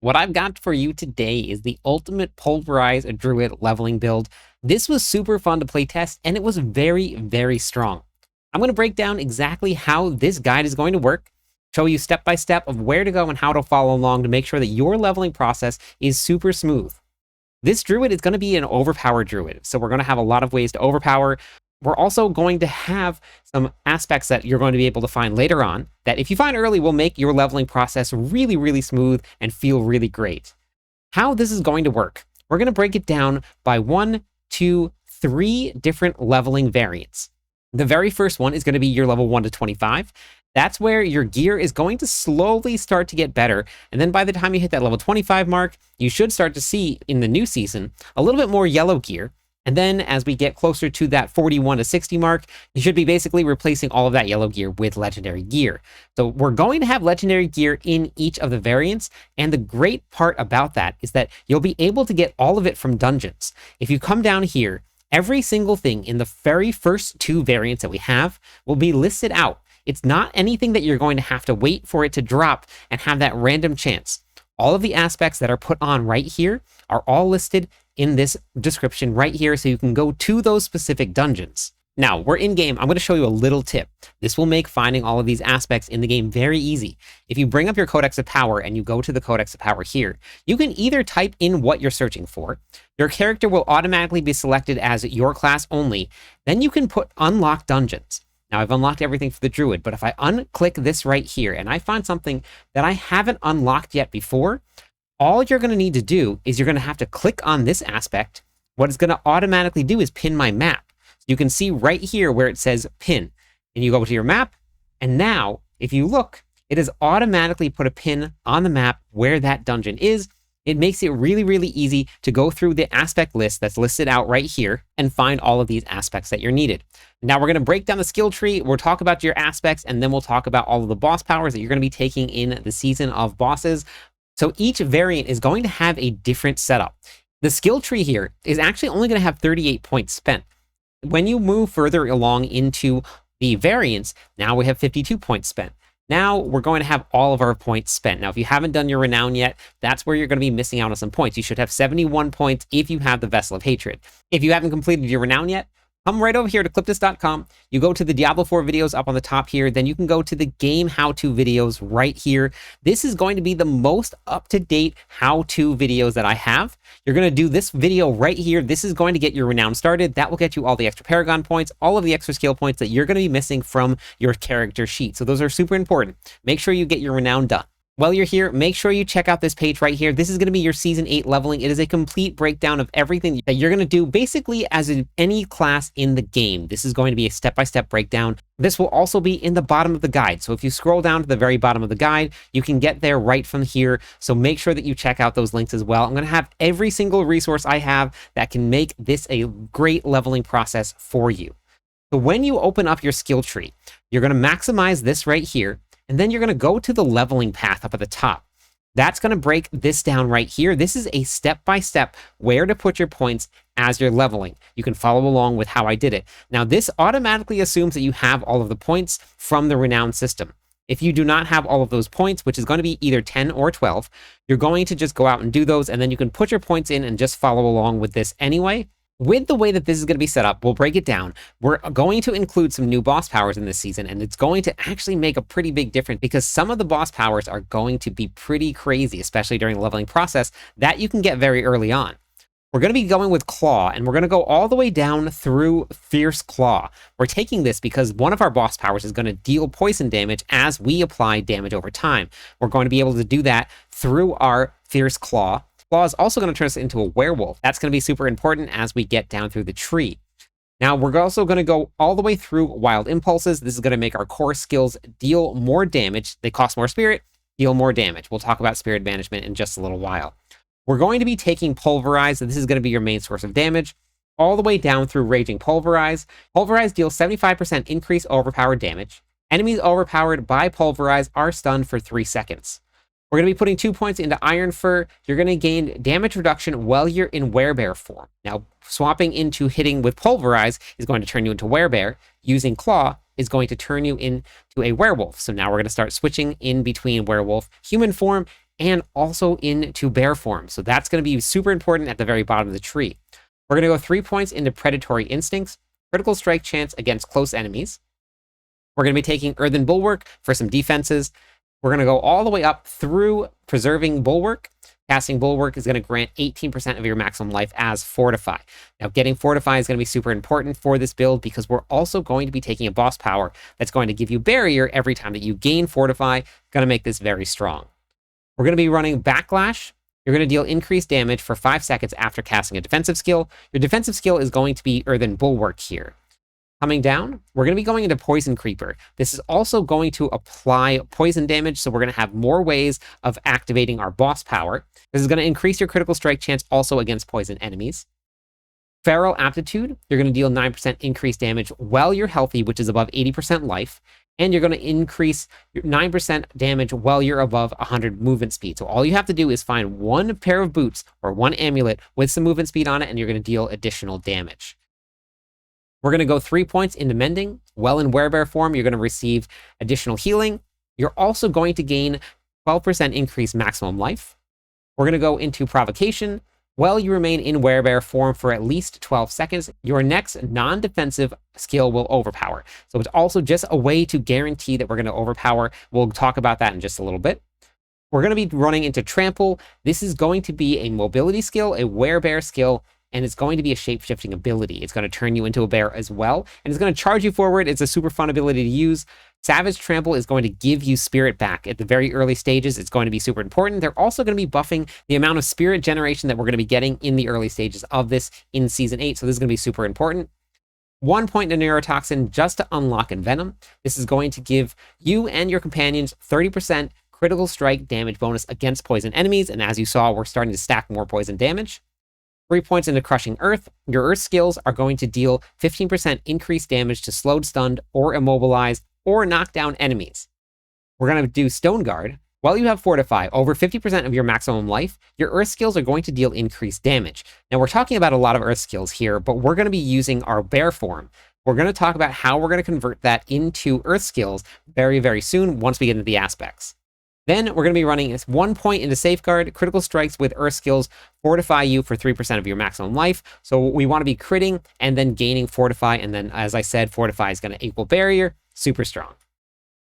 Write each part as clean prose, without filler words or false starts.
What I've got for you today is the ultimate Pulverize Druid leveling build. This was super fun to play test, and it was very, very strong. I'm going to break down exactly how this guide is going to work, show you step by step of where to go and how to follow along to make sure that your leveling process is super smooth. This druid is going to be an overpowered druid, so we're going to have a lot of ways to overpower. We're also going to have some aspects that you're going to be able to find later on that if you find early will make your leveling process really, really smooth and feel really great. How this is going to work, we're going to break it down by 1, 2, 3 different leveling variants. The very first one is going to be your level 1 to 25. That's where your gear is going to slowly start to get better. And then by the time you hit that level 25 mark, you should start to see in the new season a little bit more yellow gear. And then as we get closer to that 41 to 60 mark, you should be basically replacing all of that yellow gear with legendary gear. So we're going to have legendary gear in each of the variants. And the great part about that is that you'll be able to get all of it from dungeons. If you come down here, every single thing in the very first 2 variants that we have will be listed out. It's not anything that you're going to have to wait for it to drop and have that random chance. All of the aspects that are put on right here are all listed in this description right here, so you can go to those specific dungeons. Now, we're in game. I'm going to show you a little tip. This will make finding all of these aspects in the game very easy. If you bring up your Codex of Power and you go to the Codex of Power here, you can either type in what you're searching for. Your character will automatically be selected as your class only. Then you can put unlock dungeons. Now, I've unlocked everything for the druid, but if I unclick this right here and I find something that I haven't unlocked yet before, all you're going to need to do is you're going to have to click on this aspect. What it's going to automatically do is pin my map. You can see right here where it says pin, and you go to your map, and now if you look, it has automatically put a pin on the map where that dungeon is. It makes it really, really easy to go through the aspect list that's listed out right here and find all of these aspects that you're needed. Now we're going to break down the skill tree. We'll talk about your aspects, and then we'll talk about all of the boss powers that you're going to be taking in the season of bosses. So each variant is going to have a different setup. The skill tree here is actually only going to have 38 points spent. When you move further along into the variants, now we have 52 points spent. Now we're going to have all of our points spent. Now, if you haven't done your renown yet, that's where you're going to be missing out on some points. You should have 71 points if you have the Vessel of Hatred. If you haven't completed your renown yet, come right over here to cliptis.com. You go to the Diablo 4 videos up on the top here. Then you can go to the game how-to videos right here. This is going to be the most up-to-date how-to videos that I have. You're going to do this video right here. This is going to get your renown started. That will get you all the extra Paragon points, all of the extra skill points that you're going to be missing from your character sheet. So those are super important. Make sure you get your renown done. While you're here, make sure you check out this page right here. This is going to be your Season 8 leveling. It is a complete breakdown of everything that you're going to do basically as in any class in the game. This is going to be a step-by-step breakdown. This will also be in the bottom of the guide. So if you scroll down to the very bottom of the guide, you can get there right from here. So make sure that you check out those links as well. I'm going to have every single resource I have that can make this a great leveling process for you. So when you open up your skill tree, you're going to maximize this right here. And then you're going to go to the leveling path up at the top. That's going to break this down right here. This is a step-by-step where to put your points as you're leveling. You can follow along with how I did it. Now, this automatically assumes that you have all of the points from the renown system. If you do not have all of those points, which is going to be either 10 or 12, you're going to just go out and do those, and then you can put your points in and just follow along with this anyway. With the way that this is going to be set up, we'll break it down. We're going to include some new boss powers in this season, and it's going to actually make a pretty big difference because some of the boss powers are going to be pretty crazy, especially during the leveling process, that you can get very early on. We're going to be going with Claw, and we're going to go all the way down through Fierce Claw. We're taking this because one of our boss powers is going to deal poison damage as we apply damage over time. We're going to be able to do that through our Fierce Claw. Claw is also going to turn us into a werewolf. That's going to be super important as we get down through the tree. Now, we're also going to go all the way through Wild Impulses. This is going to make our core skills deal more damage. They cost more spirit, deal more damage. We'll talk about spirit management in just a little while. We're going to be taking Pulverize, and this is going to be your main source of damage, all the way down through Raging Pulverize. Pulverize deals 75% increased overpowered damage. Enemies overpowered by Pulverize are stunned for 3 seconds. We're going to be putting 2 points into Iron Fur. You're going to gain damage reduction while you're in Werebear form. Now, swapping into hitting with Pulverize is going to turn you into Werebear. Using Claw is going to turn you into a werewolf. So now we're going to start switching in between werewolf, human form, and also into bear form. So that's going to be super important at the very bottom of the tree. We're going to go 3 points into predatory instincts, critical strike chance against close enemies. We're going to be taking Earthen Bulwark for some defenses. We're going to go all the way up through preserving Bulwark. Casting Bulwark is going to grant 18% of your maximum life as Fortify. Now, getting Fortify is going to be super important for this build because we're also going to be taking a boss power that's going to give you Barrier every time that you gain Fortify. Going to make this very strong. We're going to be running Backlash. You're going to deal increased damage for 5 seconds after casting a defensive skill. Your defensive skill is going to be Earthen Bulwark here. Coming down, we're going to be going into Poison Creeper. This is also going to apply poison damage, so we're going to have more ways of activating our boss power. This is going to increase your critical strike chance also against poison enemies. Feral Aptitude, you're going to deal 9% increased damage while you're healthy, which is above 80% life, and you're going to increase your 9% damage while you're above 100 movement speed. So all you have to do is find one pair of boots or one amulet with some movement speed on it, and you're going to deal additional damage. We're going to go 3 points into Mending. Well, in Werebear form, you're going to receive additional healing. You're also going to gain 12% increased maximum life. We're going to go into Provocation. While you remain in Werebear form for at least 12 seconds, your next non-defensive skill will overpower. So it's also just a way to guarantee that we're going to overpower. We'll talk about that in just a little bit. We're going to be running into Trample. This is going to be a mobility skill, a Werebear skill, and it's going to be a shape-shifting ability. It's going to turn you into a bear as well, and it's going to charge you forward. It's a super fun ability to use. Savage Trample is going to give you spirit back at the very early stages. It's going to be super important. They're also going to be buffing the amount of spirit generation that we're going to be getting in the early stages of this in Season 8, so this is going to be super important. 1 point in Neurotoxin just to unlock Envenom. This is going to give you and your companions 30% critical strike damage bonus against poison enemies, and as you saw, we're starting to stack more poison damage. 3 points into Crushing Earth. Your Earth skills are going to deal 15% increased damage to slowed, stunned, or immobilized, or knock down enemies. We're going to do Stone Guard. While you have Fortify, over 50% of your maximum life, your Earth skills are going to deal increased damage. Now, we're talking about a lot of Earth skills here, but we're going to be using our Bear form. We're going to talk about how we're going to convert that into Earth skills very, very soon once we get into the aspects. Then we're going to be running 1 point into Safeguard. Critical strikes with Earth skills fortify you for 3% of your maximum life. So we want to be critting and then gaining Fortify. And then, as I said, Fortify is going to equal Barrier. Super strong.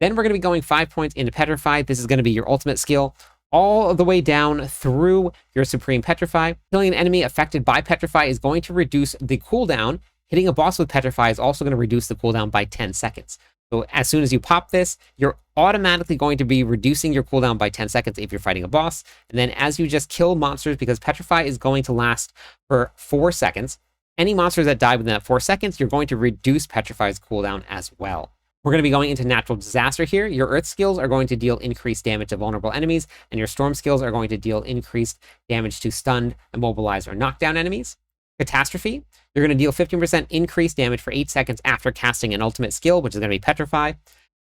Then we're going to be going 5 points into Petrify. This is going to be your ultimate skill. All the way down through your Supreme Petrify. Killing an enemy affected by Petrify is going to reduce the cooldown. Hitting a boss with Petrify is also going to reduce the cooldown by 10 seconds. So as soon as you pop this, you're automatically going to be reducing your cooldown by 10 seconds if you're fighting a boss. And then as you just kill monsters, because Petrify is going to last for 4 seconds, any monsters that die within that 4 seconds, you're going to reduce Petrify's cooldown as well. We're going to be going into Natural Disaster here. Your Earth skills are going to deal increased damage to vulnerable enemies, and your Storm skills are going to deal increased damage to stunned, immobilized, or knockdown enemies. Catastrophe, you're going to deal 15% increased damage for 8 seconds after casting an ultimate skill, which is going to be Petrify.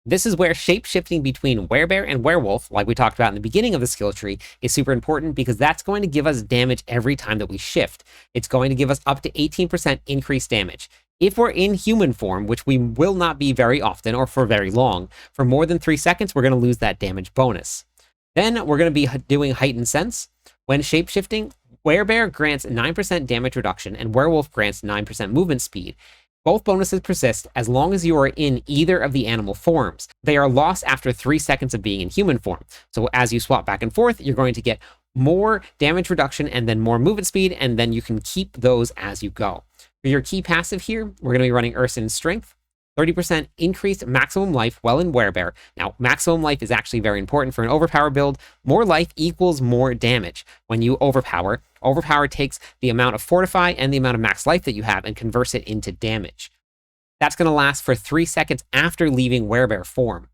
This is where shape-shifting between Werebear and Werewolf, like we talked about in the beginning of the skill tree, is super important because that's going to give us damage every time that we shift. It's going to give us up to 18% increased damage. If we're in human form, which we will not be very often or for very long, for more than 3 seconds, we're going to lose that damage bonus. Then we're going to be doing Heightened Sense. When shape-shifting, Werebear grants 9% damage reduction and Werewolf grants 9% movement speed. Both bonuses persist as long as you are in either of the animal forms. They are lost after 3 seconds of being in human form. So as you swap back and forth, you're going to get more damage reduction and then more movement speed, and then you can keep those as you go. For your key passive here, we're going to be running Ursin's Strength. 30% increased maximum life while in Werebear. Now, maximum life is actually very important for an overpower build. More life equals more damage. When you overpower, overpower takes the amount of Fortify and the amount of max life that you have and converts it into damage. That's going to last for 3 seconds after leaving Werebear form.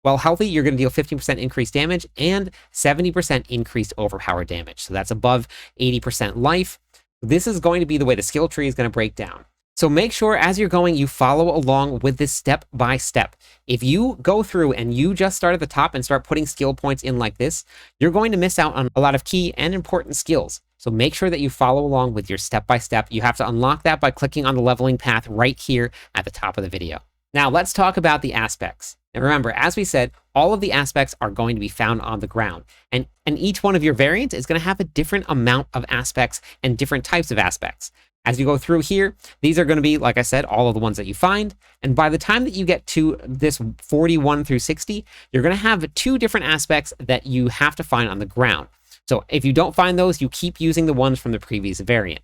While healthy, you're going to deal 15% increased damage and 70% increased overpower damage. So that's above 80% life. This is going to be the way the skill tree is going to break down. So make sure as you're going, you follow along with this step by step. If you go through and you just start at the top and start putting skill points in like this, you're going to miss out on a lot of key and important skills. So make sure that you follow along with your step by step. You have to unlock that by clicking on the leveling path right here at the top of the video. Now let's talk about the aspects. And remember, as we said, all of the aspects are going to be found on the ground. And each one of your variants is going to have a different amount of aspects and different types of aspects. As you go through here, these are going to be, like I said, all of the ones that you find. And by the time that you get to this 41 through 60, you're going to have 2 different aspects that you have to find on the ground. So if you don't find those, you keep using the ones from the previous variant.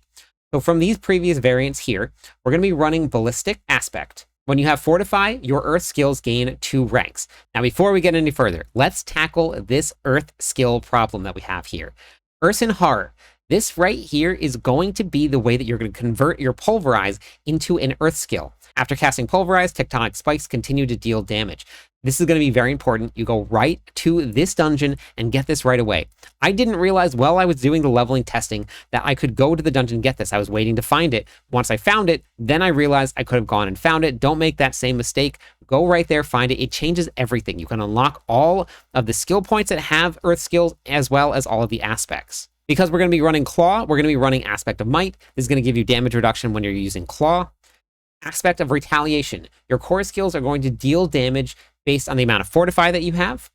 So from these previous variants here, we're going to be running Ballistic Aspect. When you have Fortify, your Earth skills gain 2 ranks. Now, before we get any further, let's tackle this Earth skill problem that we have here. Earth and Horror. This right here is going to be the way that you're going to convert your Pulverize into an Earth skill. After casting Pulverize, Tectonic Spikes continue to deal damage. This is going to be very important. You go right to this dungeon and get this right away. I didn't realize while I was doing the leveling testing that I could go to the dungeon and get this. I was waiting to find it. Once I found it, then I realized I could have gone and found it. Don't make that same mistake. Go right there, find it. It changes everything. You can unlock all of the skill points that have Earth skills as well as all of the aspects. Because we're going to be running Claw, we're going to be running Aspect of Might. This is going to give you damage reduction when you're using Claw. Aspect of Retaliation. Your core skills are going to deal damage based on the amount of Fortify that you have.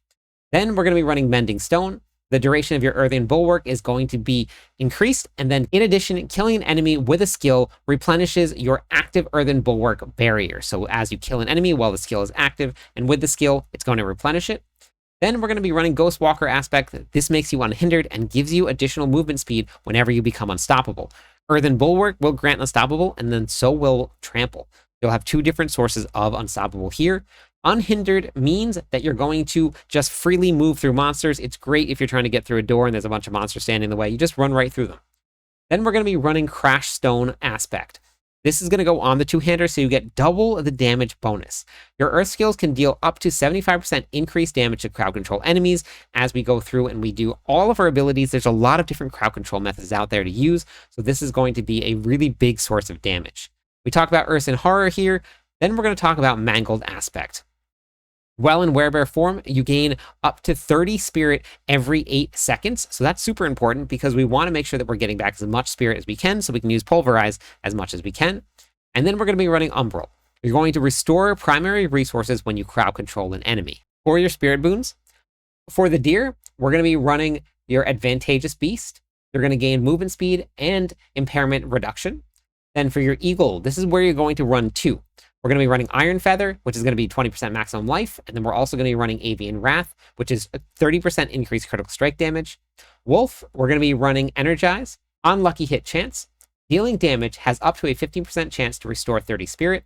Then we're going to be running Mending Stone. The duration of your Earthen Bulwark is going to be increased. And then in addition, killing an enemy with a skill replenishes your active Earthen Bulwark barrier. So as you kill an enemy while the skill is active, and with the skill, it's going to replenish it. Then we're going to be running Ghostwalker Aspect. This makes you unhindered and gives you additional movement speed whenever you become unstoppable. Earthen Bulwark will grant Unstoppable, and then so will Trample. You'll have 2 different sources of Unstoppable here. Unhindered means that you're going to just freely move through monsters. It's great if you're trying to get through a door and there's a bunch of monsters standing in the way. You just run right through them. Then we're going to be running Crash Stone Aspect. This is going to go on the 2-hander, so you get double the damage bonus. Your Earth skills can deal up to 75% increased damage to crowd control enemies as we go through and we do all of our abilities. There's a lot of different crowd control methods out there to use, so this is going to be a really big source of damage. We talk about Earth and Horror here, then we're going to talk about Mangled Aspect. While in Werebear form, you gain up to 30 spirit every 8 seconds. So that's super important because we want to make sure that we're getting back as much spirit as we can so we can use Pulverize as much as we can. And then we're going to be running Umbral. You're going to restore primary resources when you crowd control an enemy. For your spirit boons, for the deer, we're going to be running your Advantageous Beast. You're going to gain movement speed and impairment reduction. Then for your eagle, this is where you're going to run 2. We're going to be running Iron Feather, which is going to be 20% maximum life. And then we're also going to be running Avian Wrath, which is a 30% increased critical strike damage. Wolf, we're going to be running Energize. Unlucky hit chance. Dealing damage has up to a 15% chance to restore 30 spirit.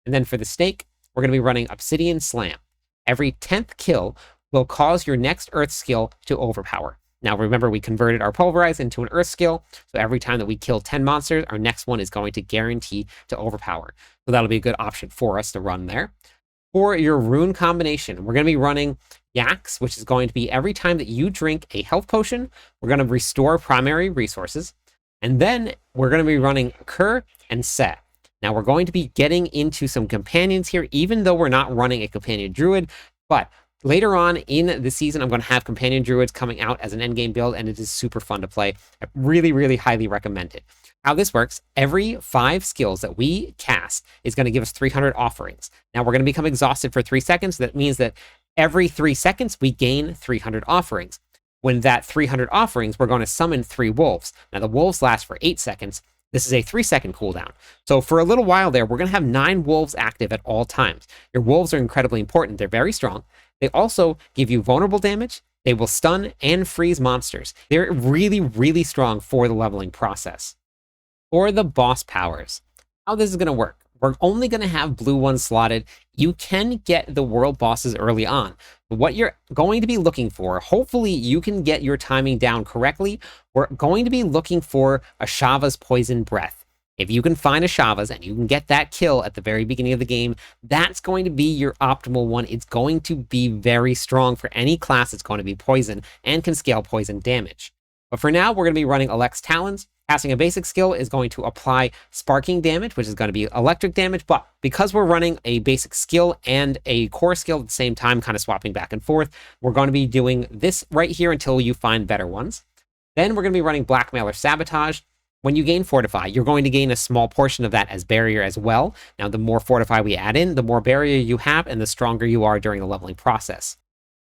And then for the snake, we're going to be running Obsidian Slam. Every 10th kill will cause your next Earth skill to overpower. Now remember, we converted our Pulverize into an Earth skill, so every time that we kill 10 monsters, our next one is going to guarantee to overpower. So that'll be a good option for us to run there. For your rune combination, we're going to be running Yaks, which is going to be every time that you drink a health potion, we're going to restore primary resources. And then we're going to be running Kur and Set. Now we're going to be getting into some companions here, even though we're not running a companion druid, but later on in the season, I'm going to have companion druids coming out as an endgame build, and it is super fun to play. I really, really highly recommend it. How this works, every 5 skills that we cast is going to give us 300 offerings. Now we're going to become exhausted for 3 seconds. That means that every 3 seconds, we gain 300 offerings. When that 300 offerings, we're going to summon 3 wolves. Now the wolves last for 8 seconds. This is a 3-second cooldown. So for a little while there, we're going to have 9 wolves active at all times. Your wolves are incredibly important. They're very strong. They also give you vulnerable damage. They will stun and freeze monsters. They're really, really strong for the leveling process. For the boss powers, how this is going to work. We're only going to have blue ones slotted. You can get the world bosses early on. But what you're going to be looking for, hopefully you can get your timing down correctly. We're going to be looking for a Shava's Poison Breath. If you can find a Shava's and you can get that kill at the very beginning of the game, that's going to be your optimal one. It's going to be very strong for any class. It's going to be poison and can scale poison damage. But for now, we're going to be running Alex Talons. Casting a basic skill is going to apply sparking damage, which is going to be electric damage. But because we're running a basic skill and a core skill at the same time, kind of swapping back and forth, we're going to be doing this right here until you find better ones. Then we're going to be running Blackmail or Sabotage. When you gain Fortify, you're going to gain a small portion of that as barrier as well. Now, the more Fortify we add in, the more barrier you have and the stronger you are during the leveling process.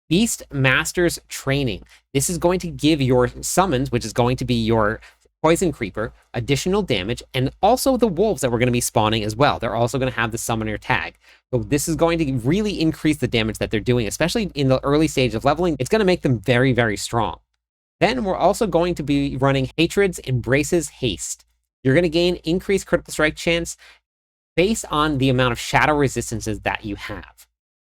Beast Master's Training. This is going to give your summons, which is going to be your Poison Creeper, additional damage, and also the wolves that we're going to be spawning as well. They're also going to have the summoner tag. So this is going to really increase the damage that they're doing, especially in the early stage of leveling. It's going to make them very, very strong. Then we're also going to be running Hatred's Embraces Haste. You're going to gain increased critical strike chance based on the amount of shadow resistances that you have.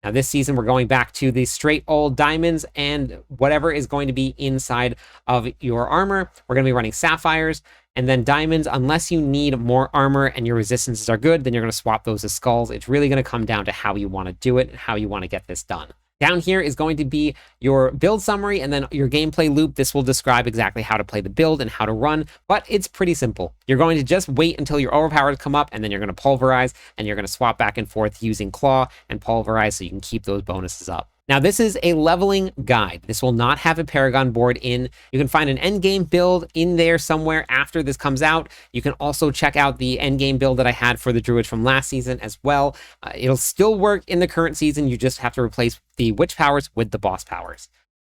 Now this season, we're going back to the straight old diamonds and whatever is going to be inside of your armor. We're going to be running sapphires and then diamonds. Unless you need more armor and your resistances are good, then you're going to swap those as skulls. It's really going to come down to how you want to do it and how you want to get this done. Down here is going to be your build summary and then your gameplay loop. This will describe exactly how to play the build and how to run, but it's pretty simple. You're going to just wait until your overpowers come up, and then you're going to pulverize, and you're going to swap back and forth using claw and pulverize so you can keep those bonuses up. Now, this is a leveling guide. This will not have a Paragon board in. You can find an endgame build in there somewhere after this comes out. You can also check out the endgame build that I had for the Druid from last season as well. It'll still work in the current season. You just have to replace the witch powers with the boss powers.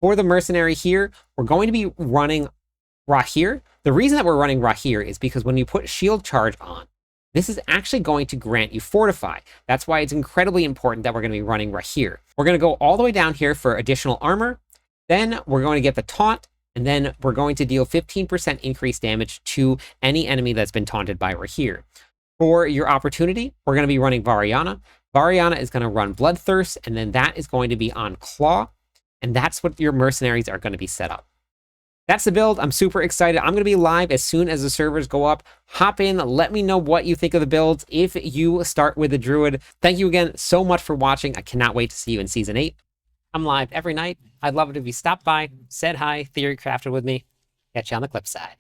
For the mercenary here, we're going to be running Rahir. The reason that we're running Rahir is because when you put shield charge on, this is actually going to grant you Fortify. That's why it's incredibly important that we're going to be running Rahir. We're going to go all the way down here for additional armor. Then we're going to get the taunt, and then we're going to deal 15% increased damage to any enemy that's been taunted by Rahir. For your opportunity, we're going to be running Variana. Variana is going to run Bloodthirst, and then that is going to be on Claw, and that's what your mercenaries are going to be set up. That's the build. I'm super excited. I'm going to be live as soon as the servers go up. Hop in. Let me know what you think of the builds if you start with the Druid. Thank you again so much for watching. I cannot wait to see you in Season 8. I'm live every night. I'd love it if you stopped by, said hi, theory crafted with me. Catch you on the clip side.